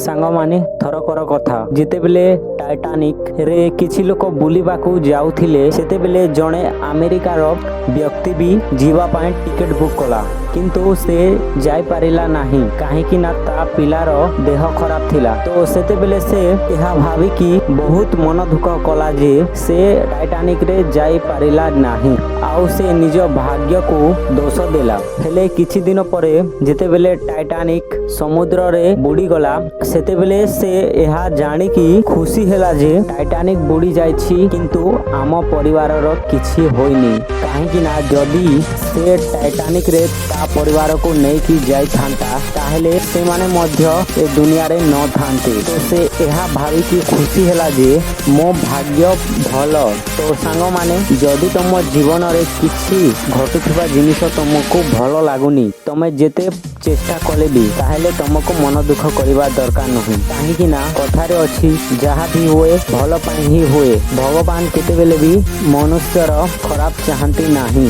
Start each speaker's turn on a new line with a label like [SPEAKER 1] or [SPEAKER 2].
[SPEAKER 1] ସାଙ୍ଗମାନେ ଥରକର କଥା ଯେତେବେଳେ ଟାଇଟାନିକ ରେ କିଛି ଲୋକ ବୁଲିବାକୁ ଯାଉଥିଲେ ସେତେବେଳେ ଜଣେ ଆମେରିକାର ବ୍ୟକ୍ତି ବି ଯିବା ପାଇଁ ଟିକେଟ ବୁକ୍ କଲା କିନ୍ତୁ ସେ ଯାଇପାରିଲା ନାହିଁ କାହିଁକି ନା ତା ପିଲାର ଦେହ ଖରାପ ଥିଲା। ତ ସେତେବେଳେ ସେ ଏହା ଭାବିକି ବହୁତ ମନ ଦୁଃଖ କଲା ଯେ ସେ ଟାଇଟାନିକ ରେ ଯାଇପାରିଲା ନାହିଁ ଆଉ ସେ ନିଜ ଭାଗ୍ୟକୁ ଦୋଷ ଦେଲା। ହେଲେ କିଛି ଦିନ ପରେ ଯେତେବେଳେ ଟାଇଟାନିକ ସମୁଦ୍ରରେ ବୁଡ଼ିଗଲା ସେତେବେଳେ ସେ ଏହା ଜାଣିକି ଖୁସି ହେଲା ଯେ ଟାଇଟାନିକ ବୁଡ଼ି ଯାଇଛି କିନ୍ତୁ ଆମ ପରିବାରର କିଛି ହୋଇନି କାହିଁକି ନା ଯଦି ସେ ଟାଇଟାନିକରେ ତା ପରିବାରକୁ ନେଇକି ଯାଇଥାନ୍ତା ତାହେଲେ ସେମାନେ ମଧ୍ୟ ଏ ଦୁନିଆରେ ନଥାନ୍ତେ। ତ ସେ ଏହା ଭାବିକି ଖୁସି ହେଲା ଯେ ମୋ ଭାଗ୍ୟ ଭଲ। ତ ସାଙ୍ଗମାନେ ଯଦି ତମ ଜୀବନରେ କିଛି ଘଟୁଥିବା ଜିନିଷ ତମକୁ ଭଲ ଲାଗୁନି ତମେ ଯେତେ ଚେଷ୍ଟା କଲେ ବି ତାହେଲେ ତମକୁ ମନ ଦୁଃଖ କରିବା ଦରକାର ନୁହେଁ କାହିଁକି ନା କଥାରେ ଅଛି ଯାହା ବି ହୁଏ ଭଲ ପାଇଁ ହିଁ ହୁଏ। ଭଗବାନ କେତେବେଳେ ବି ମନୁଷ୍ୟର ଖରାପ ଚାହାନ୍ତି ନାହିଁ।